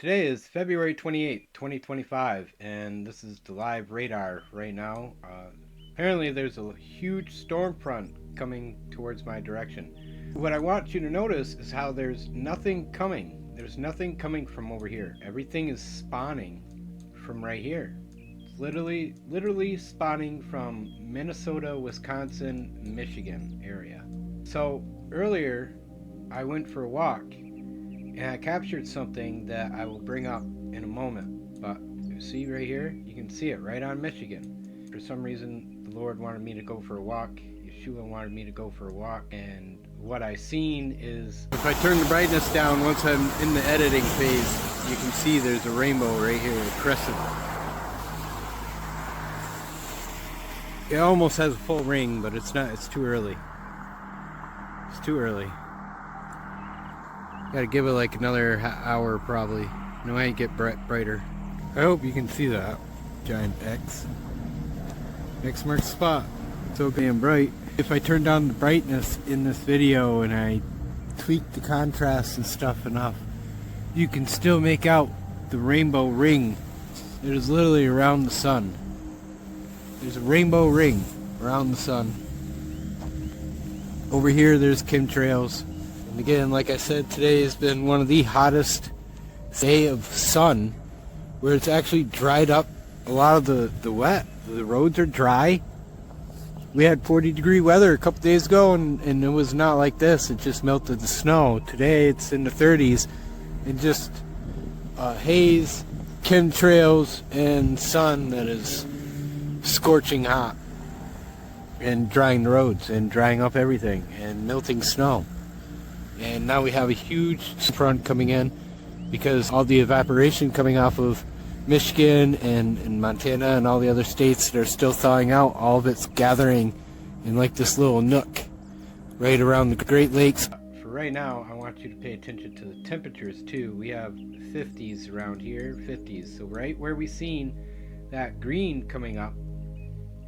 Today is February 28th, 2025, and this is the live radar right now. Apparently, there's a huge storm front coming towards my direction. What I want you to notice is how there's nothing coming. There's nothing coming from over here. Everything is spawning from right here. It's literally spawning from Minnesota, Wisconsin, Michigan area. So earlier, I went for a walk. And I captured something that I will bring up in a moment. But you see right here, you can see it right on Michigan. For some reason, the Lord wanted me to go for a walk. Yeshua wanted me to go for a walk. And what I seen is, if I turn the brightness down once I'm in the editing phase, you can see there's a rainbow right here, a crescent. It almost has a full ring, but it's not. It's too early. It's too early. Gotta give it like another hour probably. No, I ain't get brighter. I hope you can see that. Giant X. X marks the spot. It's so damn bright. If I turn down the brightness in this video and I tweak the contrast and stuff enough, you can still make out the rainbow ring. It is literally around the sun. There's a rainbow ring around the sun. Over here there's chemtrails. And again, like I said, today has been one of the hottest days of sun, where it's actually dried up a lot of the wet. The roads are dry. We had 40-degree weather a couple days ago, and it was not like this. It just melted the snow. Today it's in the 30s, and just haze, chemtrails, and sun that is scorching hot, and drying the roads, and drying up everything, and melting snow. And now we have a huge front coming in because all the evaporation coming off of Michigan and Montana and all the other states that are still thawing out, all of it's gathering in like this little nook right around the Great Lakes. For right now, I want you to pay attention to the temperatures too. We have 50s around here, 50s. So right where we seen that green coming up,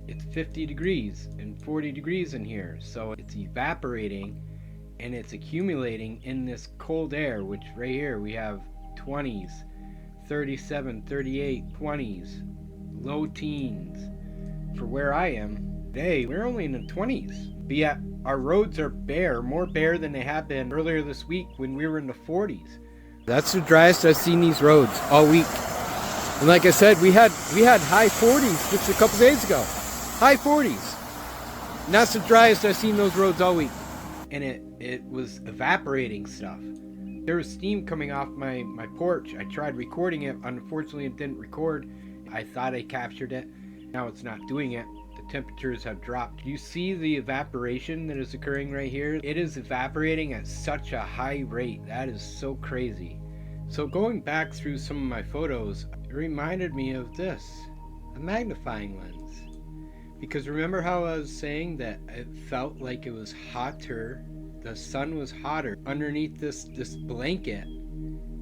it's 50 degrees and 40 degrees in here. So it's evaporating and it's accumulating in this cold air, which right here we have 20s, 37, 38, 20s, low teens. For where I am today, we're only in the 20s. But yet our roads are bare, more bare than they have been earlier this week when we were in the 40s. That's the driest I've seen these roads all week. And like I said, we had high 40s just a couple days ago. High 40s. And that's the driest I've seen those roads all week. And it was evaporating stuff. There was steam coming off my porch. I tried recording it. Unfortunately, it didn't record. I thought I captured it. Now it's not doing it. The temperatures have dropped. You see the evaporation that is occurring right here? It is evaporating at such a high rate. That is so crazy. So going back through some of my photos, it reminded me of this, a magnifying lens. Because remember how I was saying that it felt like it was hotter, the sun was hotter underneath this blanket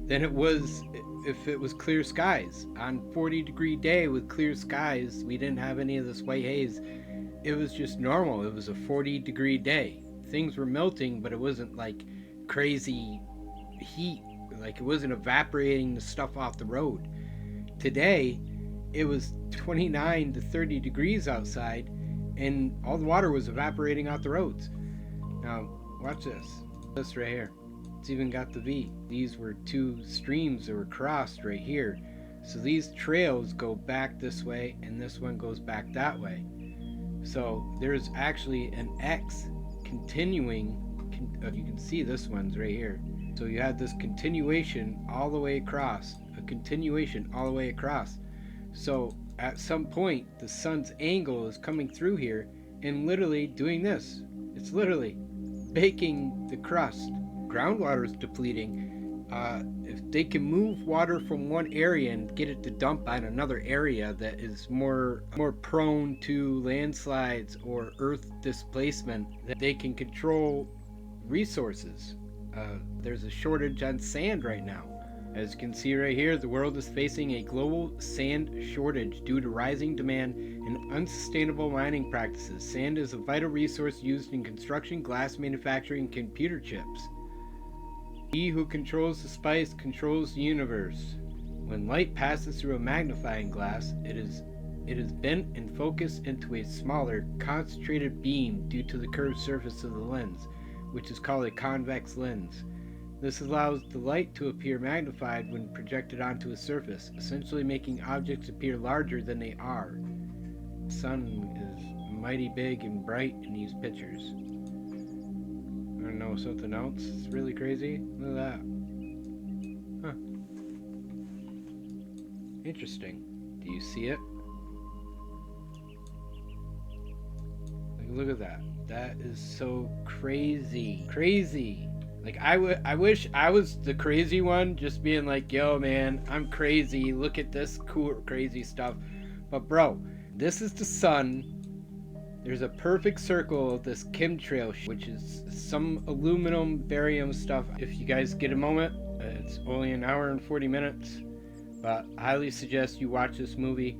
than it was if it was clear skies. On 40-degree day with clear skies, we didn't have any of this white haze. It was just normal. It was a 40-degree day. Things were melting, but it wasn't like crazy heat. Like it wasn't evaporating the stuff off the road. Today, it was 29 to 30 degrees outside and all the water was evaporating out the roads. Now watch this right here. It's even got the V. These were two streams that were crossed right here. So these trails go back this way and this one goes back that way. So there's actually an X continuing. You can see this one's right here. So you had this continuation all the way across, a continuation all the way across. So at some point the sun's angle is coming through here and literally doing this. It's literally baking the crust. Groundwater is depleting. If they can move water from one area and get it to dump on another area that is more prone to landslides or earth displacement, that they can control resources. There's a shortage on sand right now. As you can see right here, the world is facing a global sand shortage due to rising demand and unsustainable mining practices. Sand is a vital resource used in construction, glass manufacturing, and computer chips. He who controls the spice controls the universe. When light passes through a magnifying glass, it is bent and focused into a smaller, concentrated beam due to the curved surface of the lens, which is called a convex lens. This allows the light to appear magnified when projected onto a surface, essentially making objects appear larger than they are. The sun is mighty big and bright in these pictures. I don't know, something else? It's really crazy. Look at that. Huh. Interesting. Do you see it? Look at that. That is so crazy. Crazy. Like, I wish I was the crazy one, just being like, yo man, I'm crazy. Look at this cool, crazy stuff. But bro, this is the sun. There's a perfect circle of this chemtrail, which is some aluminum, barium stuff. If you guys get a moment, it's only an hour and 40 minutes. But I highly suggest you watch this movie.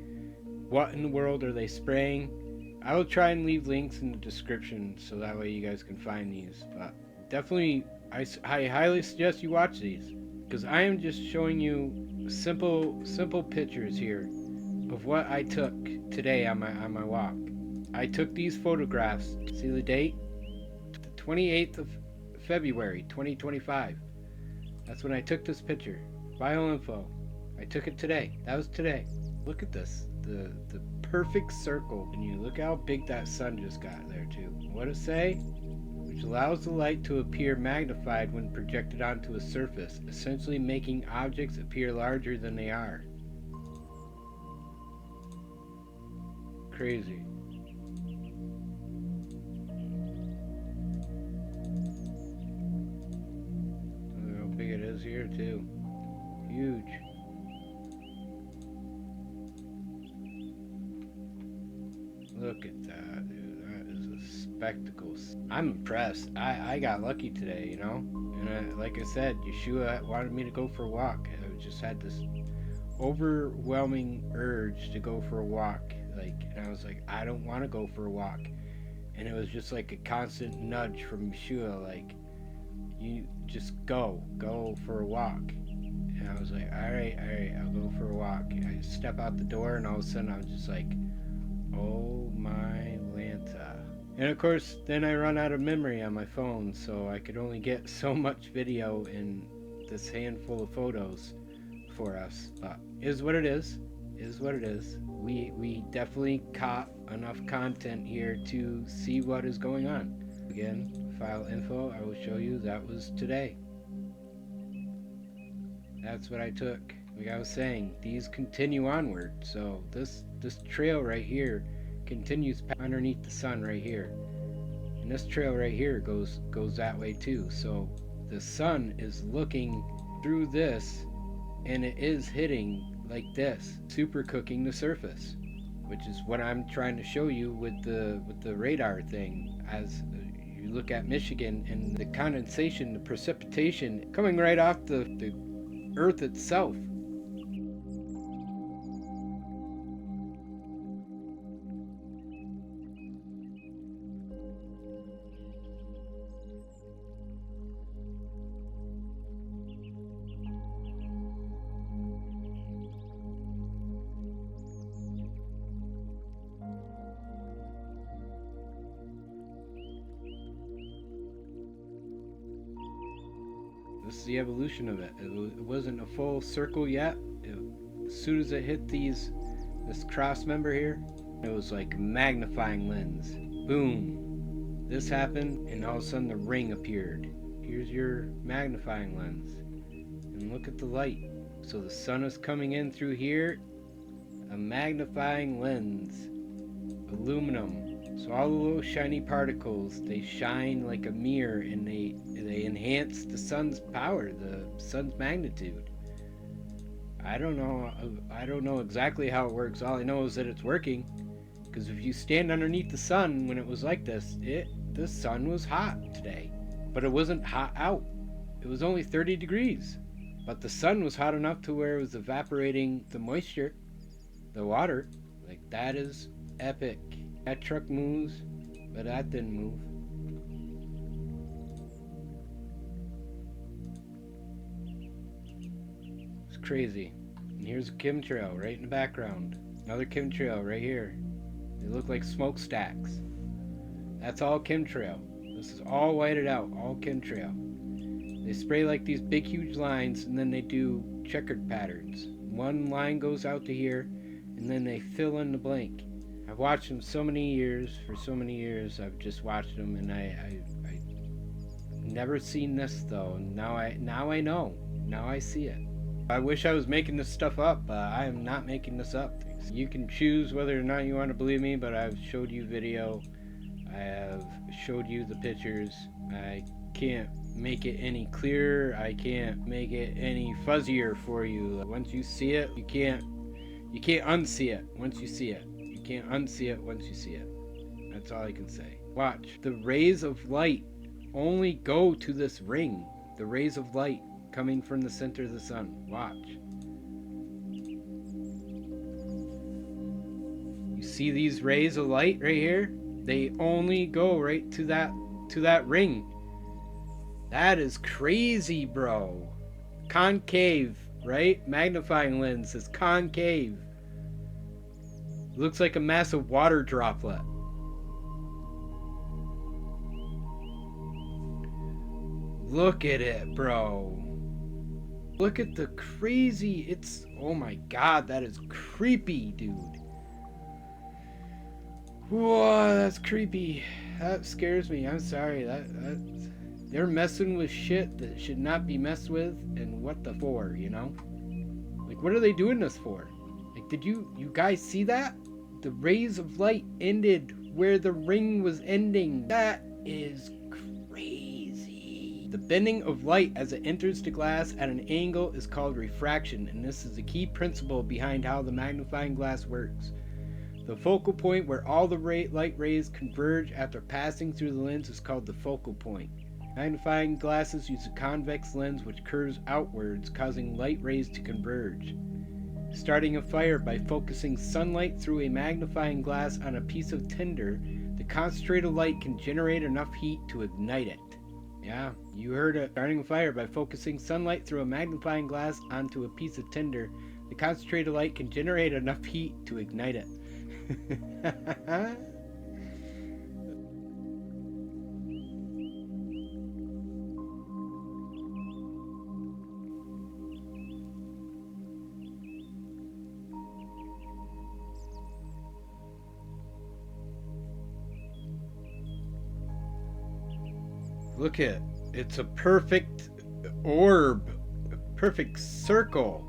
What in the world are they spraying? I will try and leave links in the description so that way you guys can find these. But definitely, I highly suggest you watch these, because I am just showing you simple pictures here of what I took today on my walk. I took these photographs. See the date? The 28th of February 2025. That's when I took this picture. Bio info. I took it today. That was today. Look at this. The perfect circle. And you look how big that sun just got there too. What does it say? Which allows the light to appear magnified when projected onto a surface, essentially making objects appear larger than they are. Crazy. Look how big it is here too. Huge. Look at that, dude. That is a spectacle. I'm impressed. I got lucky today, you know? And like I said, Yeshua wanted me to go for a walk. I just had this overwhelming urge to go for a walk. And I was like, I don't want to go for a walk. And it was just like a constant nudge from Yeshua, like, you just go for a walk. And I was like, all right, I'll go for a walk. I step out the door, and all of a sudden I was just like, oh my Lanta. And of course, then I run out of memory on my phone, so I could only get so much video in this handful of photos for us. But is what it is. Is what it is. We definitely caught enough content here to see what is going on. Again, file info, I will show you that was today. That's what I took. Like I was saying, these continue onward. So this trail right here continues underneath the sun right here, and this trail right here goes that way too. So the sun is looking through this, and it is hitting like this, super cooking the surface, which is what I'm trying to show you with the radar thing. As you look at Michigan and the condensation, the precipitation coming right off the earth itself. This is the evolution of it. It wasn't a full circle yet. As soon as it hit this cross member here, it was like a magnifying lens. Boom. This happened, and all of a sudden the ring appeared. Here's your magnifying lens. And look at the light. So the sun is coming in through here. A magnifying lens. Aluminum. So all the little shiny particles, they shine like a mirror, and they enhance the sun's power, the sun's magnitude. I don't know exactly how it works. All I know is that it's working, because if you stand underneath the sun when it was like this, the sun was hot today, but it wasn't hot out. It was only 30 degrees, but the sun was hot enough to where it was evaporating the moisture, the water. Like, that is epic. That truck moves, but that didn't move. crazy. And here's a chemtrail right in the background. Another chemtrail right here. They look like smokestacks. That's all chemtrail. This is all whited out, all chemtrail. They spray like these big huge lines, and then they do checkered patterns. One line goes out to here, and then they fill in the blank. I've watched them so many years. For so many years I've just watched them, and I never seen this though. Now I know. Now I see it. I wish I was making this stuff up. I am not making this up. You can choose whether or not you want to believe me, but I've showed you video. I have showed you the pictures. I can't make it any clearer. I can't make it any fuzzier for you. Once you see it, you can't unsee it. Once you see it, you can't unsee it. Once you see it, that's all I can say. Watch. The rays of light only go to this ring. The rays of light coming from the center of the sun. Watch. You see these rays of light right here? They only go right to that ring. That is crazy, bro. Concave, right? Magnifying lens is concave. Looks like a massive water droplet. Look at it, bro. Look at the crazy, oh my god, that is creepy, dude. Whoa, that's creepy. That scares me. I'm sorry. They're messing with shit that should not be messed with, and what the for, you know? Like, what are they doing this for? Like, did you guys see that? The rays of light ended where the ring was ending. That is crazy. The bending of light as it enters the glass at an angle is called refraction, and this is the key principle behind how the magnifying glass works. The focal point where all the light rays converge after passing through the lens is called the focal point. Magnifying glasses use a convex lens which curves outwards, causing light rays to converge. Starting a fire by focusing sunlight through a magnifying glass on a piece of tinder, the concentrated light can generate enough heat to ignite it. Yeah, you heard it. Starting a fire by focusing sunlight through a magnifying glass onto a piece of tinder, the concentrated light can generate enough heat to ignite it. Look at it's a perfect orb, a perfect circle.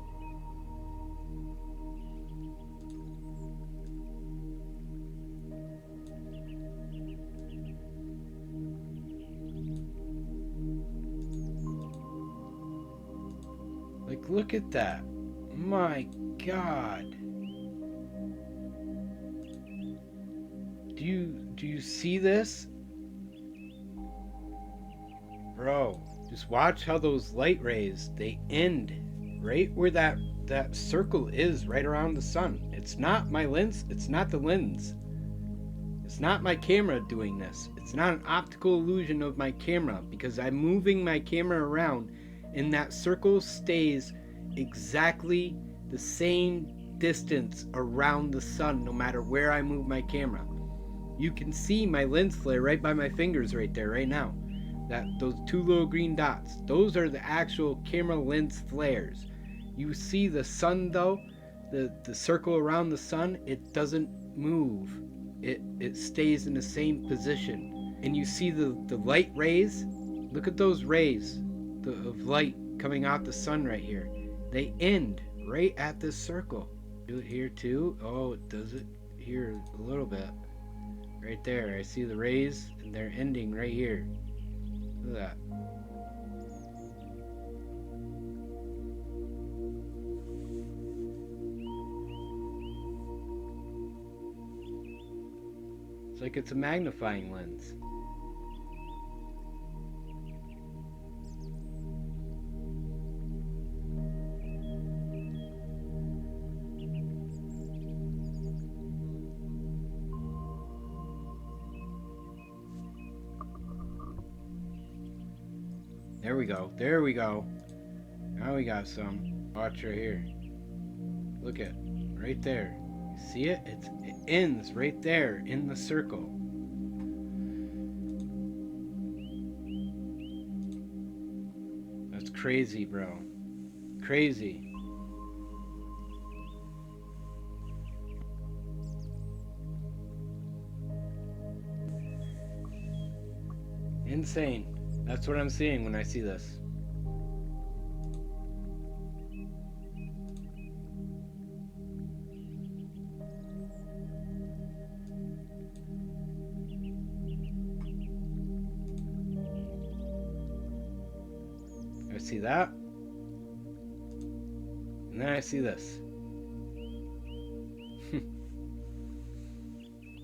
Like, look at that. My God. Do you see this? Bro, just watch how those light rays, they end right where that circle is, right around the sun. It's not my lens. It's not the lens. It's not my camera doing this. It's not an optical illusion of my camera, because I'm moving my camera around and that circle stays exactly the same distance around the sun no matter where I move my camera. You can see my lens flare right by my fingers right there right now. Those two little green dots, those are the actual camera lens flares. You see the sun though, the circle around the sun, it doesn't move. It stays in the same position. And you see the light rays. Look at those rays of light coming out the sun right here. They end right at this circle. Do it here too. Oh, it does it here a little bit. Right there, I see the rays and they're ending right here. Look at that. It's like it's a magnifying lens. There we go. There we go. Now we got some. Watch right here. Look at right there. You see it? It ends right there in the circle. That's crazy, bro. Crazy. Insane. That's what I'm seeing when I see this. I see that. And then I see this.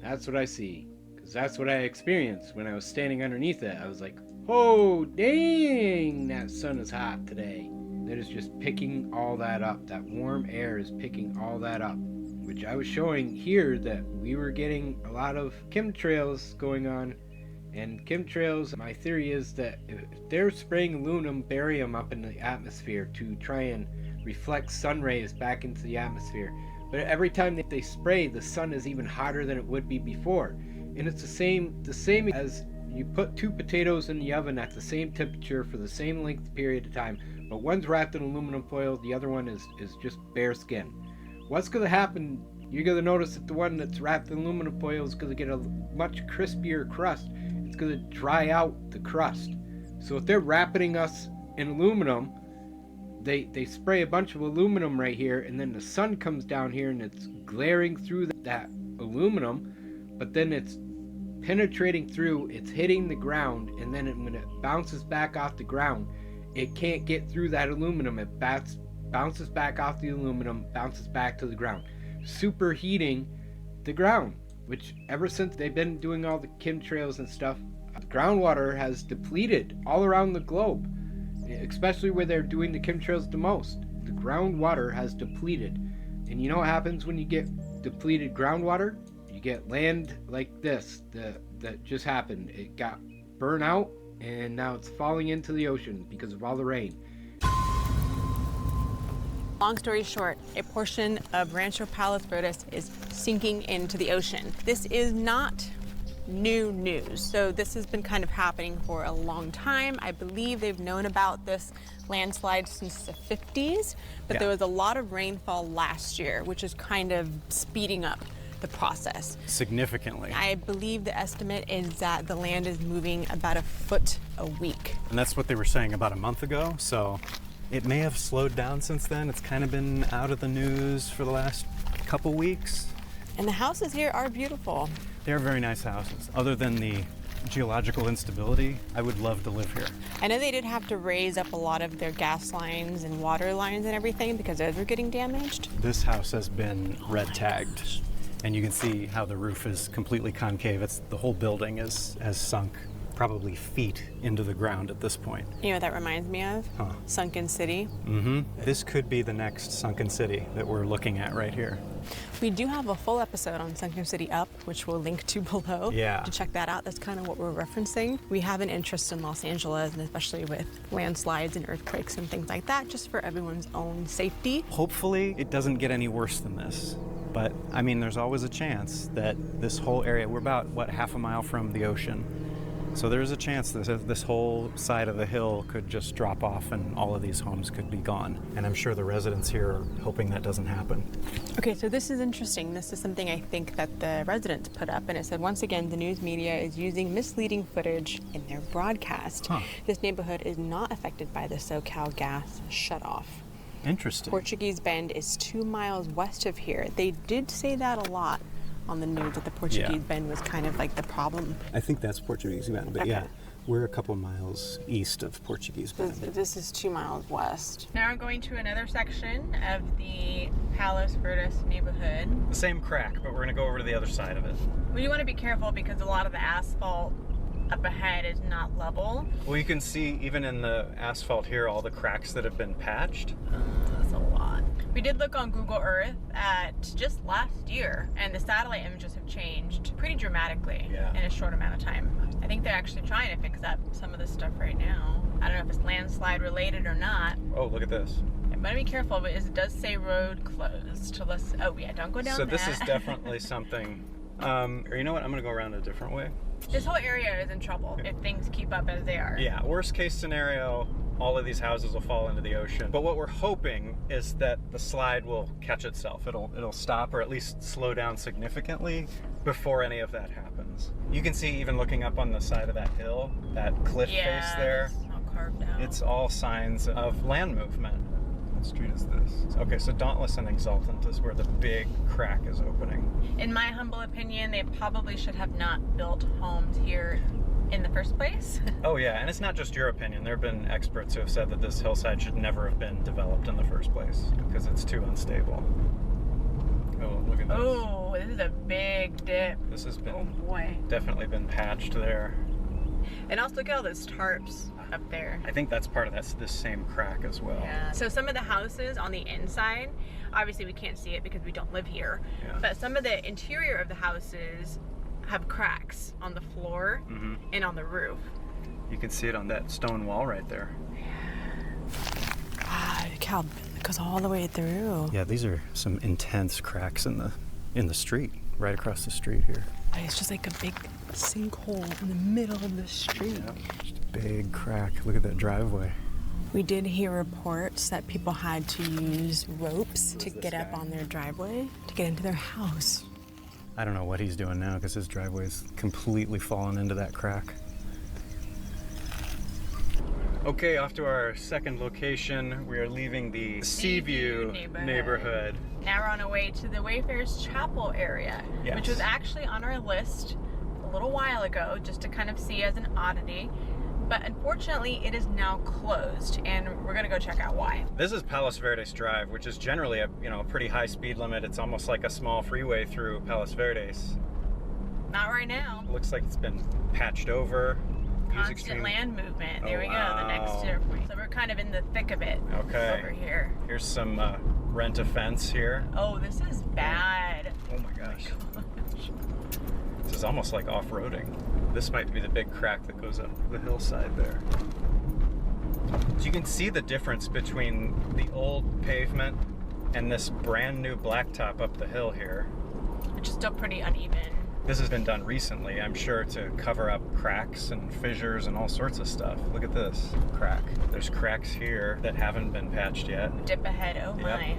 That's what I see. Because that's what I experienced when I was standing underneath it. I was like, oh, dang, that sun is hot today. That is just picking all that up. That warm air is picking all that up. Which I was showing here that we were getting a lot of chemtrails going on. And chemtrails, my theory is that if they're spraying aluminum, barium up in the atmosphere to try and reflect sun rays back into the atmosphere. But every time that they spray, the sun is even hotter than it would be before. And it's the same as you put two potatoes in the oven at the same temperature for the same length period of time, but one's wrapped in aluminum foil, the other one is just bare skin. What's going to happen? You're going to notice that the one that's wrapped in aluminum foil is going to get a much crispier crust. It's going to dry out the crust. So if they're wrapping us in aluminum, they spray a bunch of aluminum right here, and then the sun comes down here and it's glaring through that aluminum, but then it's penetrating through, it's hitting the ground, and then when it bounces back off the ground, it can't get through that aluminum. It bounces back off the aluminum, bounces back to the ground, superheating the ground, which ever since they've been doing all the chemtrails and stuff, groundwater has depleted all around the globe, especially where they're doing the chemtrails the most. The groundwater has depleted. And you know what happens when you get depleted groundwater? You get land like this that just happened. It got burnt out, and now it's falling into the ocean because of all the rain. Long story short, a portion of Rancho Palos Verdes is sinking into the ocean. This is not new news. So this has been kind of happening for a long time. I believe they've known about this landslide since the 50s, but there was a lot of rainfall last year, which is kind of speeding up the process significantly. I believe the estimate is that the land is moving about a foot a week. And that's what they were saying about a month ago. So it may have slowed down since then. It's kind of been out of the news for the last couple weeks. And the houses here are beautiful. They're very nice houses. Other than the geological instability, I would love to live here. I know they did have to raise up a lot of their gas lines and water lines and everything because those were getting damaged. This house has been red tagged, and you can see how the roof is completely concave. The whole building has sunk probably feet into the ground at this point. You know what that reminds me of? Huh. Sunken City. Mm-hmm. This could be the next sunken city that we're looking at right here. We do have a full episode on Sunken City Up, which we'll link to below. Yeah. To check that out. That's kind of what we're referencing. We have an interest in Los Angeles, and especially with landslides and earthquakes and things like that, just for everyone's own safety. Hopefully it doesn't get any worse than this. But I mean, there's always a chance that this whole area, we're about, what, half a mile from the ocean. So there's a chance that this whole side of the hill could just drop off and all of these homes could be gone. And I'm sure the residents here are hoping that doesn't happen. Okay, so this is interesting. This is something I think that the residents put up, and it said, once again, the news media is using misleading footage in their broadcast. Huh. This neighborhood is not affected by the SoCal gas shutoff. Interesting. Portuguese Bend is 2 miles west of here. They did say that a lot on the news, that the Portuguese Bend was kind of like the problem. I think that's Portuguese Bend, but yeah, we're a couple miles east of Portuguese Bend. This is 2 miles west. Now we're going to another section of the Palos Verdes neighborhood. The same crack, but we're gonna go over to the other side of it. Well, you want to be careful because a lot of the asphalt up ahead is not level. Well, you can see even in the asphalt here all the cracks that have been patched. That's a lot. We did look on Google Earth at just last year, and the satellite images have changed pretty dramatically in a short amount of time. I think they're actually trying to fix up some of this stuff right now. I don't know if it's landslide related or not. Oh, look at this. It I'm gonna be careful, but it does say road closed. Oh yeah, don't go down So that. this is definitely something, or you know what, I'm gonna go around a different way. This whole area is in trouble if things keep up as they are. Yeah, worst case scenario, all of these houses will fall into the ocean. But what we're hoping is that the slide will catch itself. It'll stop or at least slow down significantly before any of that happens. You can see even looking up on the side of that hill, that cliff face there. It's all carved out. It's all signs of land movement. What street is this? Okay, so Dauntless and Exultant is where the big crack is opening. In my humble opinion, they probably should have not built homes here in the first place. Oh yeah, and it's not just your opinion. There have been experts who have said that this hillside should never have been developed in the first place because it's too unstable. Oh, look at this. Oh, this is a big dip. This has been, oh boy, definitely been patched there. And also look at all those tarps up there. I think that's part of this same crack as well. Yeah. So some of the houses on the inside, obviously we can't see it because we don't live here, Yeah. but some of the interior of the houses have cracks on the floor and on the roof. You can see it on that stone wall right there. Ah, look how it goes all the way through. Yeah, these are some intense cracks in the street, right across the street here. It's just like a big sinkhole in the middle of the street. Yeah, just a big crack. Look at that driveway. We did hear reports that people had to use ropes to get up on their driveway to get into their house. I don't know what he's doing now because his driveway's completely fallen into that crack. Okay, off to our second location. We are leaving the Seaview neighborhood. Now we're on our way to the Wayfarers Chapel area, Yes. which was actually on our list a little while ago just to kind of see as an oddity. But unfortunately, it is now closed, and we're gonna go check out why. This is Palos Verdes Drive, which is generally a pretty high speed limit. It's almost like a small freeway through Palos Verdes. Not right now. It looks like it's been patched over. Constant land movement. There Oh, we go, the wow. next zero point. So we're kind of in the thick of it Okay. over here. Here's some rent a fence here. Oh, this is bad. Oh my gosh. This is almost like off-roading. This might be the big crack that goes up the hillside there. So you can see the difference between the old pavement and this brand new blacktop up the hill here. Which is still pretty uneven. This has been done recently, I'm sure, to cover up cracks and fissures and all sorts of stuff. Look at this crack. There's cracks here that haven't been patched yet. Dip ahead, oh my. Yep.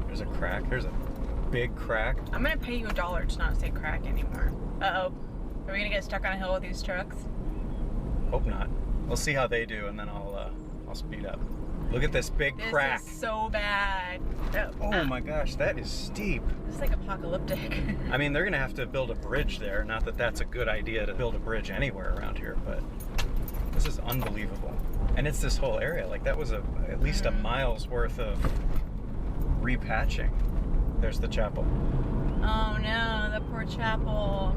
There's a crack. There's a big crack. I'm gonna pay you $1 to not say crack anymore. Uh-oh. Are we gonna get stuck on a hill with these trucks? Hope not. We'll see how they do, and then I'll speed up. Look at this big crack. This is so bad. Oh my gosh, that is steep. This is like apocalyptic. I mean, they're gonna have to build a bridge there. Not that that's a good idea to build a bridge anywhere around here, but this is unbelievable. And it's this whole area. Like that was at least a mile's worth of repatching. There's the chapel. Oh no, the poor chapel.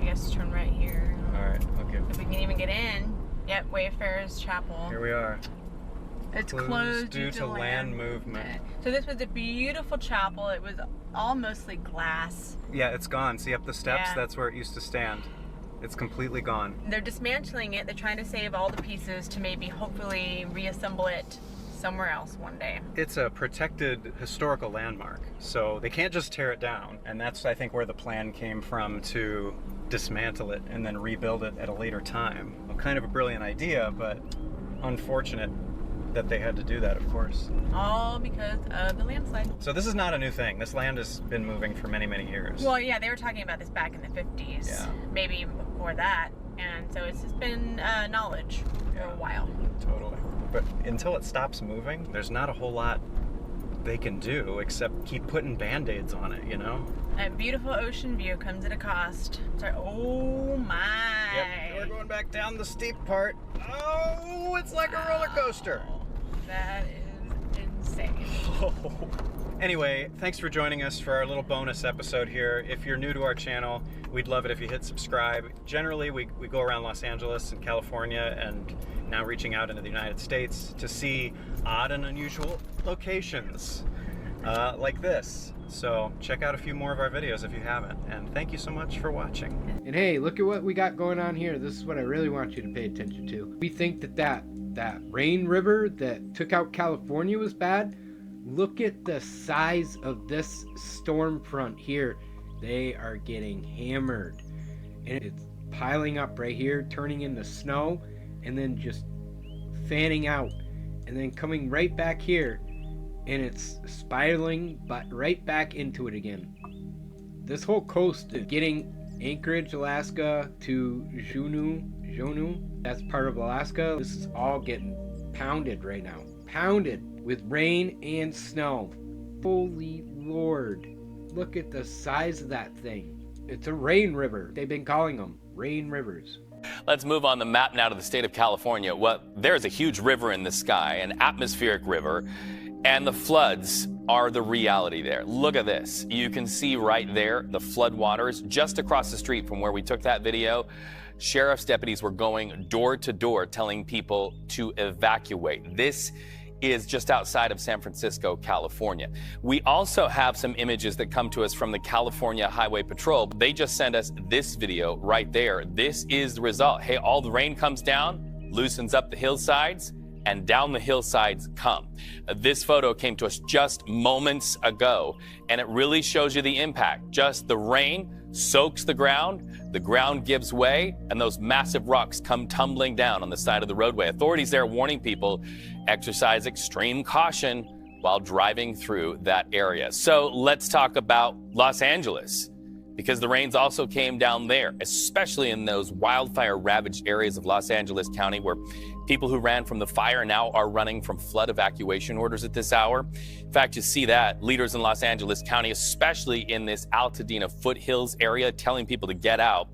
I guess turn right here. All right, okay. If we can even get in. Yep, Wayfarers Chapel. Here we are. It's closed due to land movement. So this was a beautiful chapel. It was all mostly glass. Yeah, it's gone. See up the steps? Yeah. That's where it used to stand. It's completely gone. They're dismantling it. They're trying to save all the pieces to maybe hopefully reassemble it somewhere else one day. It's a protected historical landmark, so they can't just tear it down. And that's, I think, where the plan came from to dismantle it and then rebuild it at a later time. Well, kind of a brilliant idea, but unfortunate that they had to do that, of course. All because of the landslide. So this is not a new thing. This land has been moving for many, many years. Well, yeah, they were talking about this back in the 50s. Yeah. Maybe even before that. And so it's just been knowledge for a while. Totally. But until it stops moving, there's not a whole lot they can do except keep putting band-aids on it, you know? A beautiful ocean view comes at a cost. Sorry, oh my. Yep, we're going back down the steep part. Oh, it's like a roller coaster. That is insane. Anyway, thanks for joining us for our little bonus episode here. If you're new to our channel, we'd love it if you hit subscribe. Generally, we go around Los Angeles and California and now reaching out into the United States to see odd and unusual locations like this. So check out a few more of our videos if you haven't. And thank you so much for watching. And hey, look at what we got going on here. This is what I really want you to pay attention to. We think that that rain river that took out California was bad, look at the size of this storm front here. They are getting hammered. And it's piling up right here, turning into snow, and then just fanning out. And then coming right back here, and it's spiraling but right back into it again. This whole coast is getting Anchorage, Alaska to Juneau, that's part of Alaska. This is all getting pounded right now. Pounded with rain and snow. Holy Lord. Look at the size of that thing. It's a rain river. They've been calling them rain rivers. Let's move on the map now to the state of California. Well, there's a huge river in the sky, an atmospheric river, and the floods are the reality there. Look at this. You can see right there the flood waters just across the street from where we took that video. Sheriff's deputies were going door to door telling people to evacuate. This is just outside of San Francisco, California. We also have some images that come to us from the California Highway Patrol. They just sent us this video right there. This is the result. Hey, all the rain comes down, loosens up the hillsides, and down the hillsides come. This photo came to us just moments ago, and it really shows you the impact. Just the rain soaks the ground gives way, and those massive rocks come tumbling down on the side of the roadway. Authorities there warning people, exercise extreme caution while driving through that area. So let's talk about Los Angeles, because the rains also came down there, especially in those wildfire-ravaged areas of Los Angeles County where people who ran from the fire now are running from flood evacuation orders at this hour. In fact, you see that leaders in Los Angeles County, especially in this Altadena foothills area, telling people to get out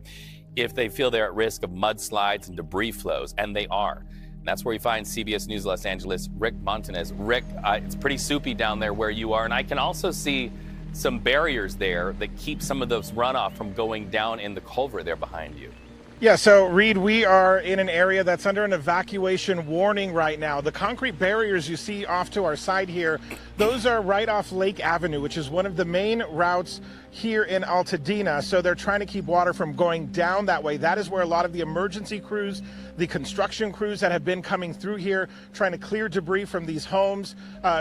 if they feel they're at risk of mudslides and debris flows, and they are. And that's where you find CBS News Los Angeles' Rick Montanez. Rick, it's pretty soupy down there where you are, and I can also see some barriers there that keep some of those runoff from going down in the culvert there behind you. Yeah, so Reed, we are in an area that's under an evacuation warning right now. The concrete barriers you see off to our side here, those are right off Lake Avenue, which is one of the main routes here in Altadena. So they're trying to keep water from going down that way. That is where a lot of the emergency crews, the construction crews that have been coming through here, trying to clear debris from these homes,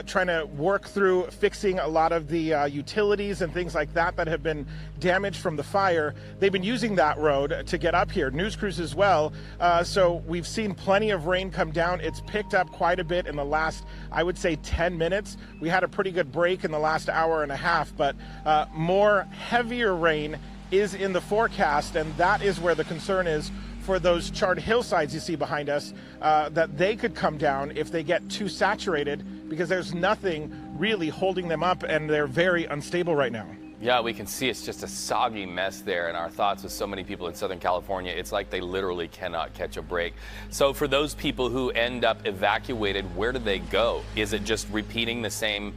trying to work through fixing a lot of the utilities and things like that that have been damaged from the fire. They've been using that road to get up here. News crews as well. So we've seen plenty of rain come down. It's picked up quite a bit in the last, I would say, 10 minutes. We had a pretty good break in the last hour and a half, but more heavier rain is in the forecast, and that is where the concern is for those charred hillsides you see behind us, that they could come down if they get too saturated, because there's nothing really holding them up and they're very unstable right now. Yeah, we can see it's just a soggy mess there, and our thoughts with so many people in Southern California, it's like they literally cannot catch a break. So for those people who end up evacuated, where do they go? Is it just repeating the same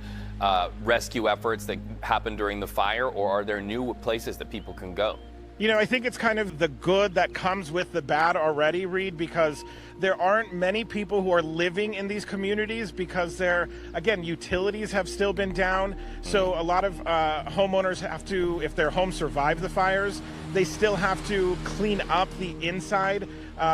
rescue efforts that happened during the fire, or are there new places that people can go? You know, I think it's kind of the good that comes with the bad already, Reed, because there aren't many people who are living in these communities because again, utilities have still been down. So a lot of homeowners have to, if their homes survive the fires, they still have to clean up the inside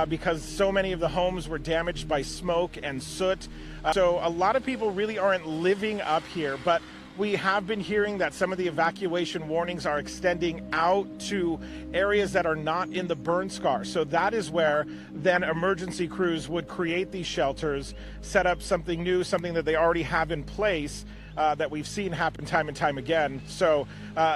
because so many of the homes were damaged by smoke and soot. So a lot of people really aren't living up here, but we have been hearing that some of the evacuation warnings are extending out to areas that are not in the burn scar. So that is where then emergency crews would create these shelters, set up something new, something that they already have in place that we've seen happen time and time again. So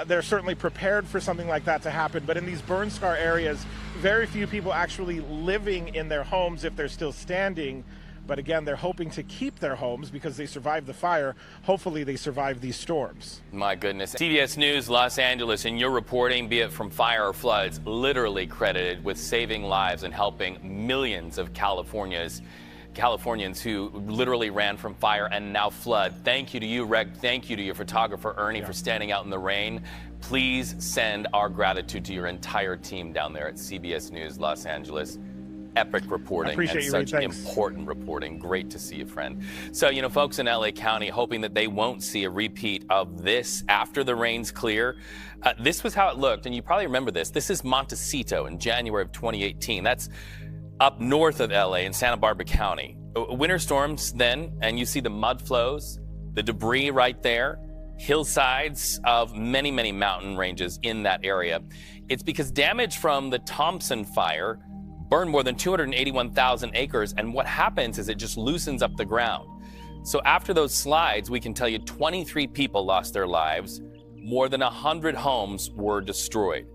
they're certainly prepared for something like that to happen. But in these burn scar areas, very few people actually living in their homes if they're still standing. But again, they're hoping to keep their homes because they survived the fire. Hopefully they survive these storms. My goodness. CBS News Los Angeles, in your reporting, be it from fire or floods, literally credited with saving lives and helping millions of Californians who literally ran from fire and now flood. Thank you to you, Rick. Thank you to your photographer, Ernie, for standing out in the rain. Please send our gratitude to your entire team down there at CBS News Los Angeles. Epic reporting and such important reporting. Great to see you, friend. So, you know, folks in LA County hoping that they won't see a repeat of this after the rains clear. This was how it looked, and you probably remember this. This is Montecito in January of 2018. That's up north of LA in Santa Barbara County. Winter storms then, and you see the mud flows, the debris right there, hillsides of many, many mountain ranges in that area. It's because damage from the Thompson fire burned more than 281,000 acres, and what happens is it just loosens up the ground. So after those slides, we can tell you 23 people lost their lives, more than 100 homes were destroyed.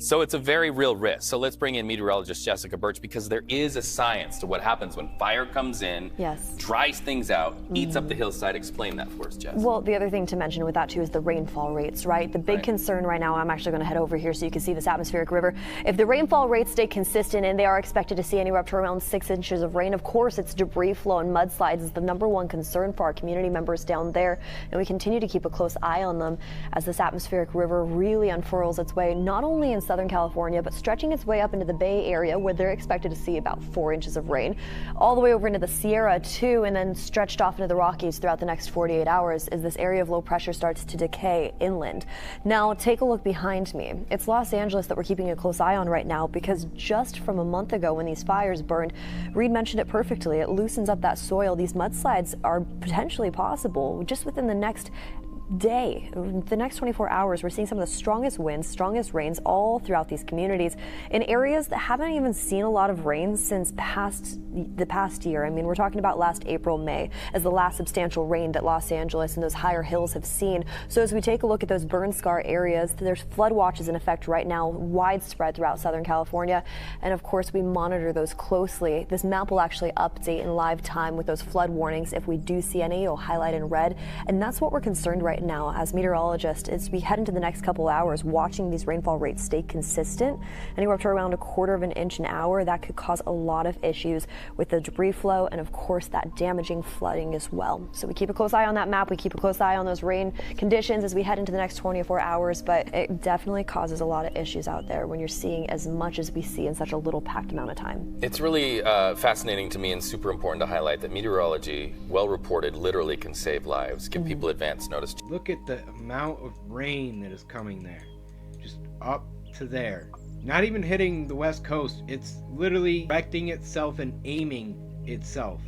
So it's a very real risk. So let's bring in meteorologist Jessica Birch, because there is a science to what happens when fire comes in, dries things out, eats up the hillside. Explain that for us, Jess. Well, the other thing to mention with that too is the rainfall rates, right? The big concern right now, I'm actually going to head over here so you can see this atmospheric river. If the rainfall rates stay consistent, and they are expected to see anywhere up to around 6 inches of rain, of course, it's debris flow and mudslides is the #1 concern for our community members down there. And we continue to keep a close eye on them as this atmospheric river really unfurls its way, not only in Southern California, but stretching its way up into the Bay Area, where they're expected to see about 4 inches of rain, all the way over into the Sierra too, and then stretched off into the Rockies throughout the next 48 hours as this area of low pressure starts to decay inland. Now, take a look behind me. It's Los Angeles that we're keeping a close eye on right now, because just from a month ago when these fires burned, Reed mentioned it perfectly, it loosens up that soil. These mudslides are potentially possible just within the next day, the next 24 hours. We're seeing some of the strongest winds, strongest rains all throughout these communities in areas that haven't even seen a lot of rain since the past year. I mean, we're talking about last April, May as the last substantial rain that Los Angeles and those higher hills have seen. So as we take a look at those burn scar areas, there's flood watches in effect right now, widespread throughout Southern California. And of course, we monitor those closely. This map will actually update in live time with those flood warnings. If we do see any, it'll highlight in red. And that's what we're concerned right now as meteorologists, as we head into the next couple hours, watching these rainfall rates stay consistent, anywhere up to around 1/4 of an inch an hour. That could cause a lot of issues with the debris flow and of course that damaging flooding as well. So we keep a close eye on that map. We keep a close eye on those rain conditions as we head into the next 24 hours, but it definitely causes a lot of issues out there when you're seeing as much as we see in such a little packed amount of time. It's really fascinating to me and super important to highlight that meteorology, well reported, literally can save lives, give people advance notice. Look at the amount of rain that is coming there, just up to there. Not even hitting the west coast, it's literally directing itself and aiming itself.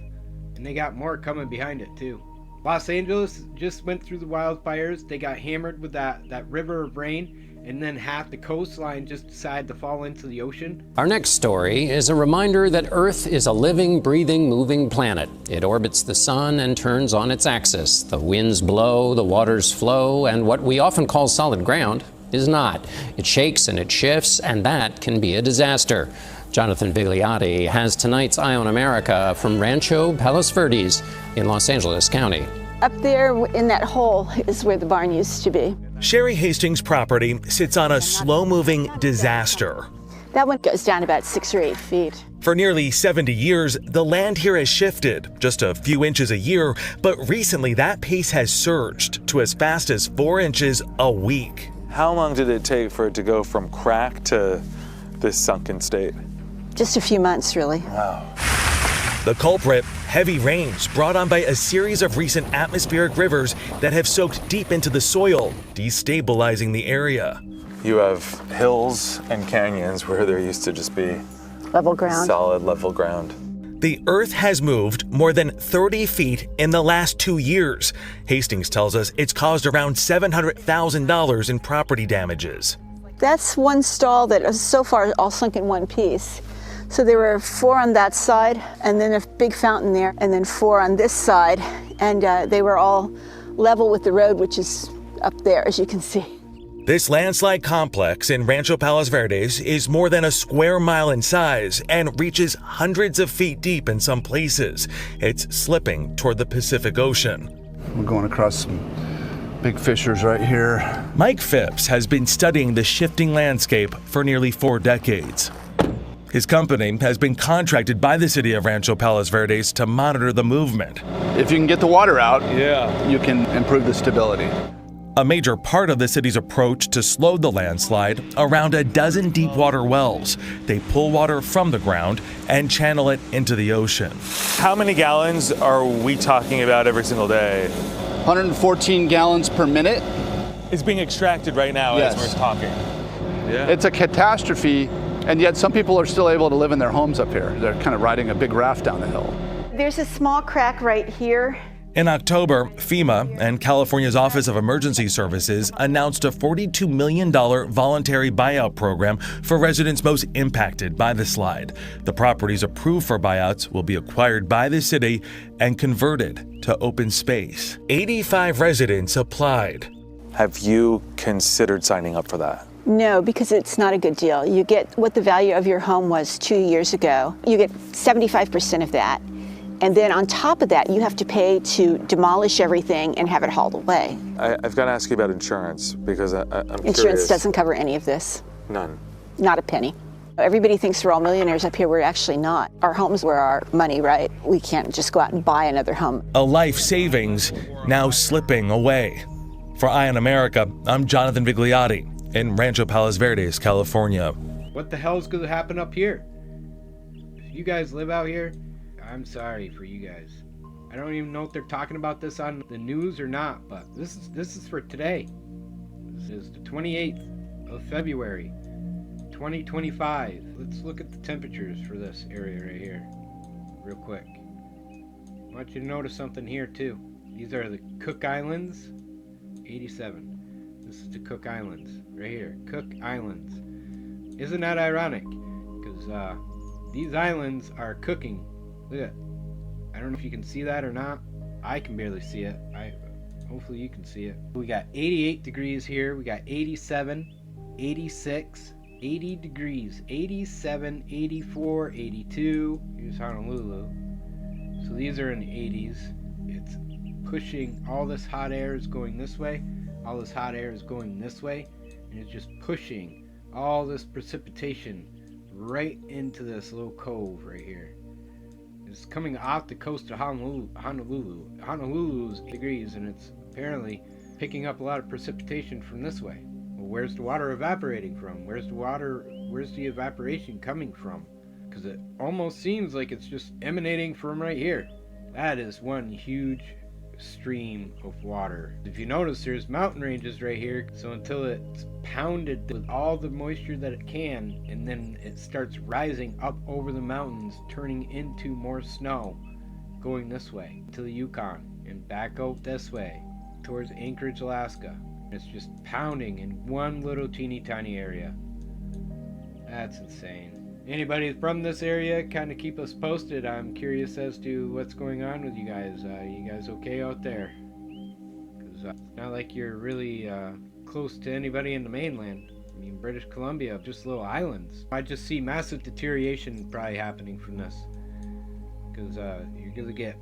And they got more coming behind it too. Los Angeles just went through the wildfires. They got hammered with that river of rain, and then half the coastline just decided to fall into the ocean. Our next story is a reminder that Earth is a living, breathing, moving planet. It orbits the sun and turns on its axis. The winds blow, the waters flow, and what we often call solid ground is not. It shakes and it shifts, and that can be a disaster. Jonathan Vigliotti has tonight's Eye on America from Rancho Palos Verdes in Los Angeles County. Up there in that hole is where the barn used to be. Sherry Hastings' property sits on a slow-moving disaster. That one goes down about 6 or 8 feet. For nearly 70 years, the land here has shifted, just a few inches a year, but recently that pace has surged to as fast as 4 inches a week. How long did it take for it to go from crack to this sunken state? Just a few months, really. Wow. The culprit, heavy rains brought on by a series of recent atmospheric rivers that have soaked deep into the soil, destabilizing the area. You have hills and canyons where there used to just be level ground. Solid level ground. The earth has moved more than 30 feet in the last 2 years. Hastings tells us it's caused around $700,000 in property damages. That's one stall that is so far all sunk in one piece. So there were 4 on that side, and then a big fountain there, and then 4 on this side. And they were all level with the road, which is up there, as you can see. This landslide complex in Rancho Palos Verdes is more than a square mile in size and reaches hundreds of feet deep in some places. It's slipping toward the Pacific Ocean. We're going across some big fissures right here. Mike Phipps has been studying the shifting landscape for nearly 4 decades. His company has been contracted by the city of Rancho Palos Verdes to monitor the movement. If you can get the water out, you can improve the stability. A major part of the city's approach to slow the landslide, around a dozen deep water wells. They pull water from the ground and channel it into the ocean. How many gallons are we talking about every single day? 114 gallons per minute. It's being extracted right now as we're talking. Yeah. It's a catastrophe, and yet some people are still able to live in their homes up here. They're kind of riding a big raft down the hill. There's a small crack right here. In October, FEMA and California's Office of Emergency Services announced a $42 million voluntary buyout program for residents most impacted by the slide. The properties approved for buyouts will be acquired by the city and converted to open space. 85 residents applied. Have you considered signing up for that? No, because it's not a good deal. You get what the value of your home was 2 years ago. You get 75% of that. And then on top of that, you have to pay to demolish everything and have it hauled away. I've got to ask you about insurance because I'm Insurance curious. doesn't cover any of this. None. Not a penny. Everybody thinks we're all millionaires up here. We're actually not. Our homes were our money, right? We can't just go out and buy another home. A life savings now slipping away. For Eye on America, I'm Jonathan Vigliotti in Rancho Palos Verdes, California. What the hell is going to happen up here? If you guys live out here, I'm sorry for you guys. I don't even know if they're talking about this on the news or not, but this is for today. This is the 28th of February, 2025. Let's look at the temperatures for this area right here, real quick. I want you to notice something here too. These are the Cook Islands, 87. This is the Cook Islands, right here, Cook Islands. Isn't that ironic? Because these islands are cooking. Look at it. I don't know if you can see that or not. I can barely see it. Hopefully you can see it. We got 88 degrees here. We got 87, 86, 80 degrees, 87, 84, 82. Here's Honolulu. So these are in the 80s. It's pushing, all this hot air is going this way. All this hot air is going this way. And it's just pushing all this precipitation right into this little cove right here. It's coming off the coast of Honolulu. Honolulu's 8 degrees, and it's apparently picking up a lot of precipitation from this way. Well, where's the water evaporating from? Where's the evaporation coming from? Because it almost seems like it's just emanating from right here. That is one huge stream of water. If you notice, there's mountain ranges right here, so until it's pounded with all the moisture that it can, and then it starts rising up over the mountains, turning into more snow, going this way to the Yukon and back out this way towards Anchorage, Alaska. It's just pounding in one little teeny tiny area. That's insane. Anybody from this area, kind of keep us posted. I'm curious as to what's going on with you guys. You guys okay out there? Because it's not like you're really close to anybody in the mainland. I mean, British Columbia, just little islands. I just see massive deterioration probably happening from this. Because you're going to get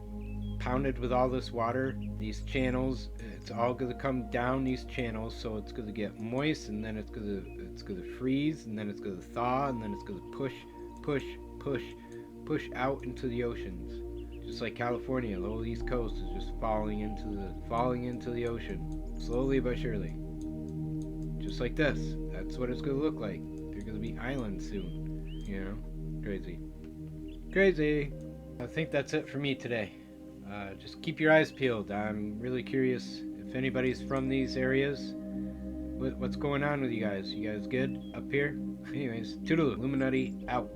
pounded with all this water. These channels, it's all going to come down these channels, so it's going to get moist, and then it's going to freeze, and then it's going to thaw, and then it's going to push out into the oceans. Just like California, the whole East Coast is just falling into the ocean, slowly but surely. Just like this. That's what it's going to look like. They're going to be islands soon. You know, crazy. I think that's it for me today. Just keep your eyes peeled. I'm really curious if anybody's from these areas. What's going on with you guys? You guys good up here? Anyways, toodaloo. Illuminati out.